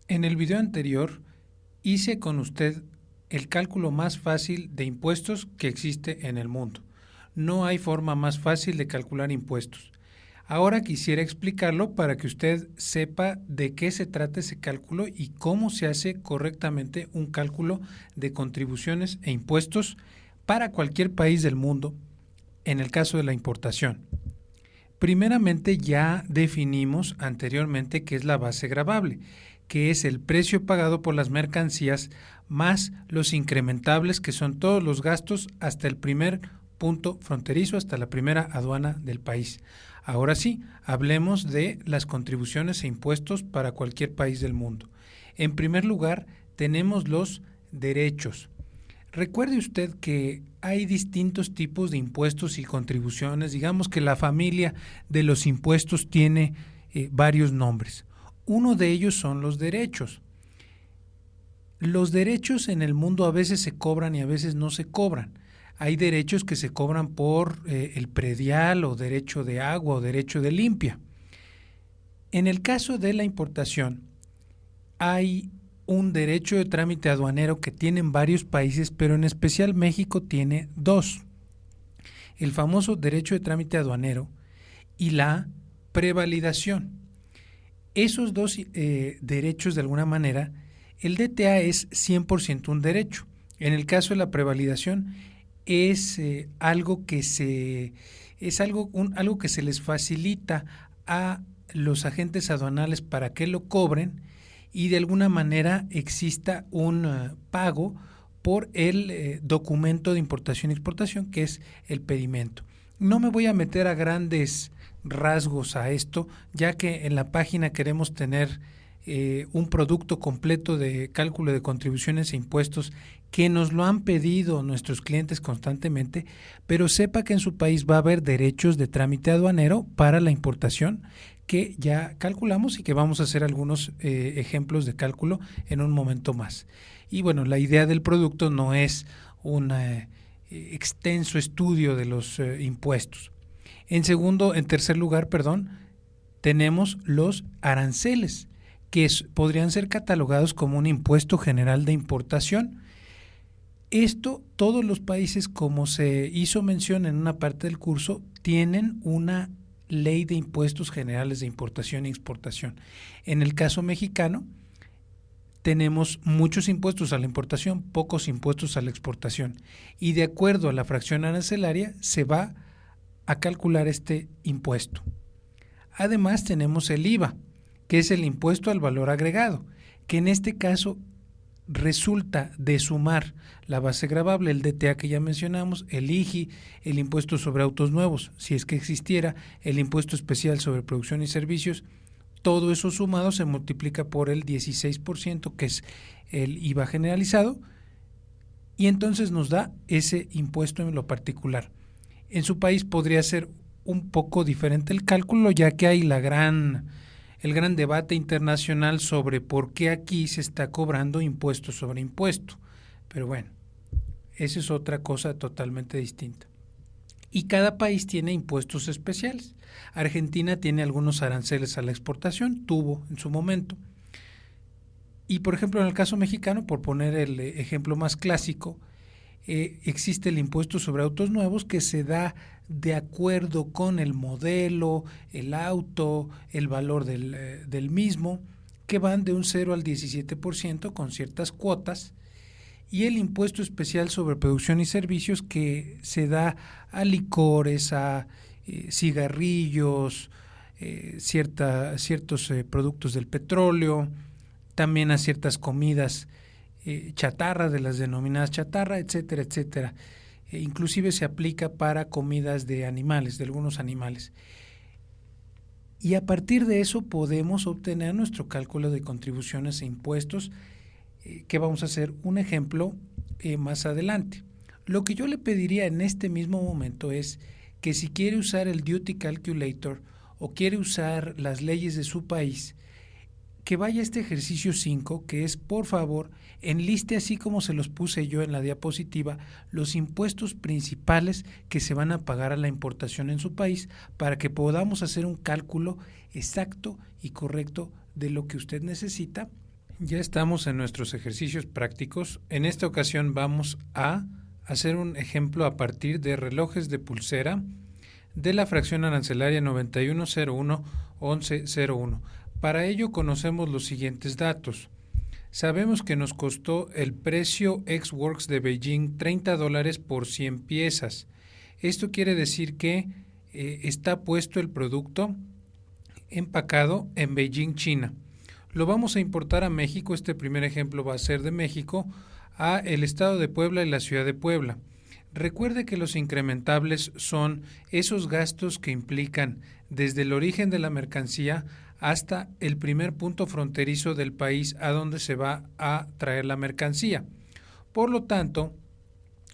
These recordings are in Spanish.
En el video anterior hice con usted el cálculo más fácil de impuestos que existe en el mundo. No hay forma más fácil de calcular impuestos. Ahora quisiera explicarlo para que usted sepa de qué se trata ese cálculo y cómo se hace correctamente un cálculo de contribuciones e impuestos para cualquier país del mundo en el caso de la importación. Primeramente ya definimos anteriormente qué es la base gravable, que es el precio pagado por las mercancías más los incrementables, que son todos los gastos hasta el primer punto fronterizo, hasta la primera aduana del país. Ahora sí, hablemos de las contribuciones e impuestos para cualquier país del mundo. En primer lugar, tenemos los derechos. Recuerde usted que hay distintos tipos de impuestos y contribuciones. Digamos que la familia de los impuestos tiene varios nombres. Uno de ellos son los derechos. Los derechos en el mundo a veces se cobran y a veces no se cobran. Hay derechos que se cobran por el predial o derecho de agua o derecho de limpia. En el caso de la importación, hay un derecho de trámite aduanero que tienen varios países, pero en especial México tiene dos. El famoso derecho de trámite aduanero y la prevalidación. Esos dos derechos, de alguna manera, el DTA es 100% un derecho. En el caso de la prevalidación, es algo que se les facilita a los agentes aduanales para que lo cobren y de alguna manera exista un pago por el documento de importación y exportación, que es el pedimento. No me voy a meter a grandes rasgos a esto, ya que en la página queremos tener un producto completo de cálculo de contribuciones e impuestos que nos lo han pedido nuestros clientes constantemente, pero sepa que en su país va a haber derechos de trámite aduanero para la importación que ya calculamos y que vamos a hacer algunos ejemplos de cálculo en un momento más. Y bueno, la idea del producto no es un extenso estudio de los impuestos. En tercer lugar, tenemos los aranceles, que podrían ser catalogados como un impuesto general de importación. Esto, todos los países, como se hizo mención en una parte del curso, tienen una ley de impuestos generales de importación y exportación. En el caso mexicano, tenemos muchos impuestos a la importación, pocos impuestos a la exportación. Y de acuerdo a la fracción arancelaria, se va a calcular este impuesto. Además, tenemos el IVA, que es el impuesto al valor agregado, que en este caso resulta de sumar la base gravable, el DTA que ya mencionamos, el IGI, el impuesto sobre autos nuevos, si es que existiera, el impuesto especial sobre producción y servicios, todo eso sumado se multiplica por el 16%, que es el IVA generalizado, y entonces nos da ese impuesto en lo particular. En su país podría ser un poco diferente el cálculo, ya que hay el gran debate internacional sobre por qué aquí se está cobrando impuesto sobre impuesto. Pero bueno, esa es otra cosa totalmente distinta. Y cada país tiene impuestos especiales. Argentina tiene algunos aranceles a la exportación, tuvo en su momento. Y por ejemplo, en el caso mexicano, por poner el ejemplo más clásico, existe el impuesto sobre autos nuevos que se da de acuerdo con el modelo, el auto, el valor del mismo, que van de un 0 al 17% con ciertas cuotas, y el impuesto especial sobre producción y servicios que se da a licores, a cigarrillos, ciertos productos del petróleo, también a ciertas comidas chatarra, de las denominadas chatarra, etcétera, etcétera. Inclusive se aplica para comidas de animales, de algunos animales. Y a partir de eso podemos obtener nuestro cálculo de contribuciones e impuestos, que vamos a hacer un ejemplo más adelante. Lo que yo le pediría en este mismo momento es que si quiere usar el Duty Calculator o quiere usar las leyes de su país, que vaya a este ejercicio 5, que es, por favor, enliste, así como se los puse yo en la diapositiva, los impuestos principales que se van a pagar a la importación en su país, para que podamos hacer un cálculo exacto y correcto de lo que usted necesita Ya estamos en nuestros ejercicios prácticos. En esta ocasión vamos a hacer un ejemplo a partir de relojes de pulsera de la fracción arancelaria 9101-1101. Para ello conocemos los siguientes datos. Sabemos que nos costó el precio ex-works de Beijing $30 por 100 piezas. Esto quiere decir que está puesto el producto empacado en Beijing, China. Lo vamos a importar a México. Este primer ejemplo va a ser de México a el estado de Puebla y la ciudad de Puebla. Recuerde que los incrementables son esos gastos que implican desde el origen de la mercancía hasta el primer punto fronterizo del país a donde se va a traer la mercancía. Por lo tanto,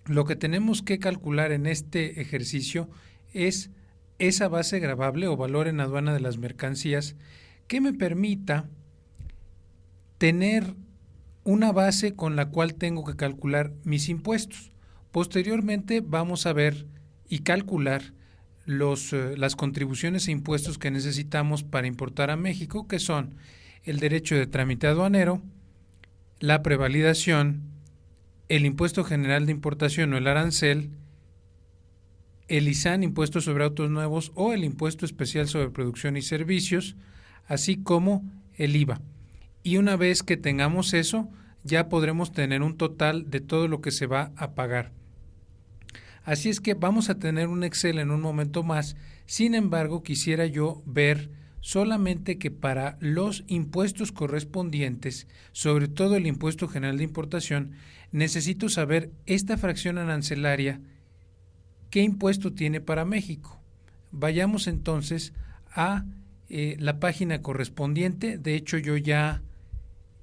lo que tenemos que calcular en este ejercicio es esa base gravable o valor en aduana de las mercancías que me permita tener una base con la cual tengo que calcular mis impuestos. Posteriormente vamos a ver y calcular las contribuciones e impuestos que necesitamos para importar a México, que son el derecho de trámite aduanero, la prevalidación, el impuesto general de importación o el arancel, el ISAN, impuesto sobre autos nuevos, o el impuesto especial sobre producción y servicios, así como el IVA. Y una vez que tengamos eso, ya podremos tener un total de todo lo que se va a pagar. Así es que vamos a tener un Excel en un momento más. Sin embargo, quisiera yo ver solamente que para los impuestos correspondientes, sobre todo el impuesto general de importación, necesito saber esta fracción arancelaria, ¿qué impuesto tiene para México? Vayamos entonces a la página correspondiente. De hecho, yo ya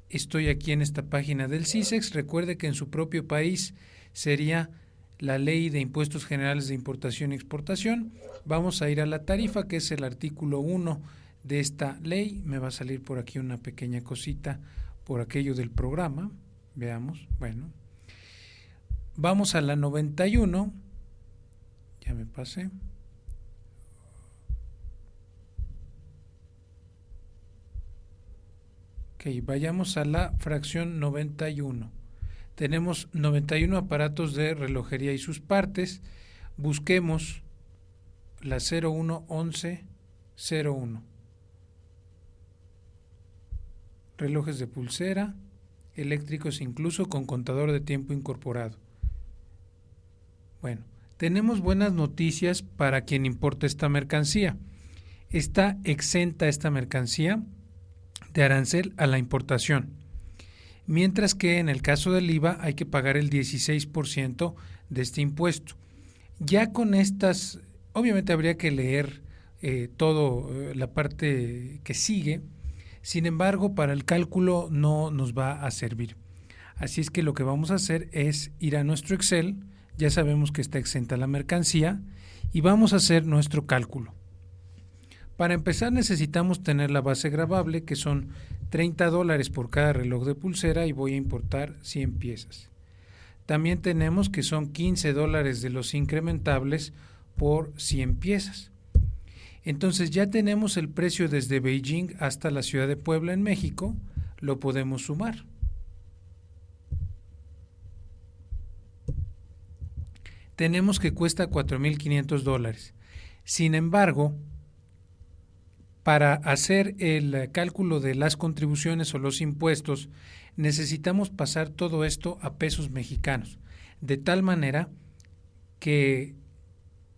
estoy aquí en esta página del CISEX. Recuerde que en su propio país sería la Ley de Impuestos Generales de Importación y Exportación. Vamos a ir a la tarifa, que es el artículo 1 de esta ley. Me va a salir por aquí una pequeña cosita por aquello del programa. Veamos. Bueno, vamos a la 91. Ya me pasé. Ok, vayamos a la fracción 91. Tenemos 91 aparatos de relojería y sus partes. Busquemos la 011101. Relojes de pulsera, eléctricos incluso con contador de tiempo incorporado. Bueno, tenemos buenas noticias para quien importa esta mercancía. Está exenta esta mercancía de arancel a la importación, mientras que en el caso del IVA hay que pagar el 16% de este impuesto. Ya con estas, obviamente habría que leer todo la parte que sigue. Sin embargo, para el cálculo no nos va a servir. Así es que lo que vamos a hacer es ir a nuestro Excel. Ya sabemos que está exenta la mercancía y vamos a hacer nuestro cálculo. Para empezar necesitamos tener la base gravable, que son $30 por cada reloj de pulsera, y voy a importar 100 piezas. También tenemos que son $15 de los incrementables por 100 piezas. Entonces ya tenemos el precio desde Beijing hasta la ciudad de Puebla en México. Lo podemos sumar. Tenemos que cuesta $4,500. Sin embargo, para hacer el cálculo de las contribuciones o los impuestos, necesitamos pasar todo esto a pesos mexicanos, de tal manera que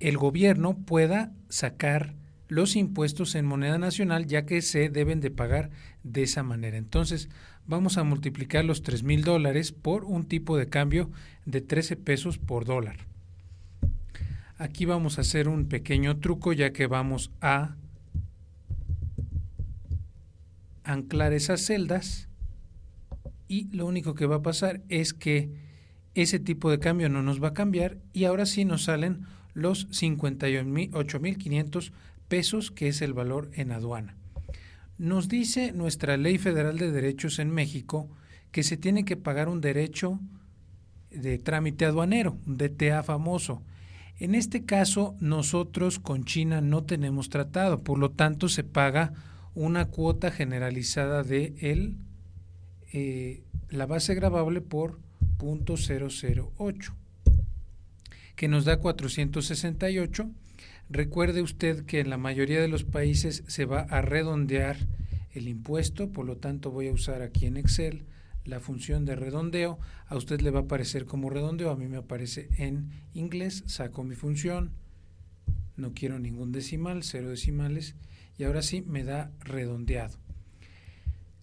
el gobierno pueda sacar los impuestos en moneda nacional, ya que se deben de pagar de esa manera. Entonces, vamos a multiplicar los $3,000 por un tipo de cambio de 13 pesos por dólar. Aquí vamos a hacer un pequeño truco, ya que vamos a anclar esas celdas, y lo único que va a pasar es que ese tipo de cambio no nos va a cambiar, y ahora sí nos salen los 58,500 pesos, que es el valor en aduana. Nos dice nuestra Ley Federal de Derechos en México que se tiene que pagar un derecho de trámite aduanero, un DTA famoso. En este caso, nosotros con China no tenemos tratado, por lo tanto se paga una cuota generalizada de la base gravable por 0.008, que nos da 468. Recuerde usted que en la mayoría de los países se va a redondear el impuesto, por lo tanto voy a usar aquí en Excel la función de redondeo. A usted le va a aparecer como redondeo, a mí me aparece en inglés. Saco mi función, no quiero ningún decimal, 0 decimales, y ahora sí me da redondeado.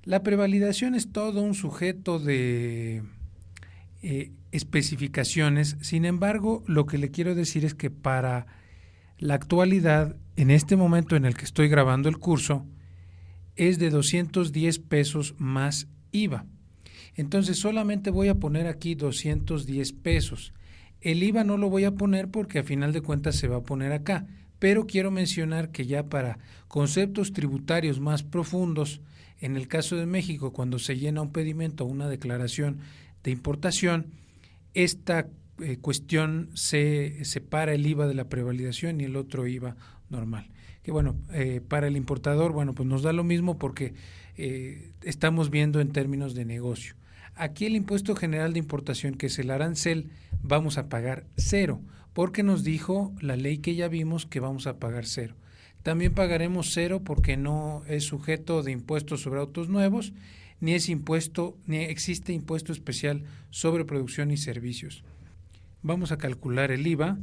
La prevalidación es todo un sujeto de especificaciones. Sin embargo, lo que le quiero decir es que para la actualidad, en este momento en el que estoy grabando el curso, es de 210 pesos más IVA. Entonces solamente voy a poner aquí 210 pesos. El IVA no lo voy a poner porque a final de cuentas se va a poner acá, pero quiero mencionar que ya para conceptos tributarios más profundos, en el caso de México, cuando se llena un pedimento o una declaración de importación, esta cuestión se separa el IVA de la prevalidación y el otro IVA normal. Que bueno, para el importador, bueno, pues nos da lo mismo porque estamos viendo en términos de negocio. Aquí el impuesto general de importación, que es el arancel, vamos a pagar 0, porque nos dijo la ley que ya vimos que vamos a pagar 0. También pagaremos 0 porque no es sujeto de impuestos sobre autos nuevos, ni existe impuesto especial sobre producción y servicios. Vamos a calcular el IVA.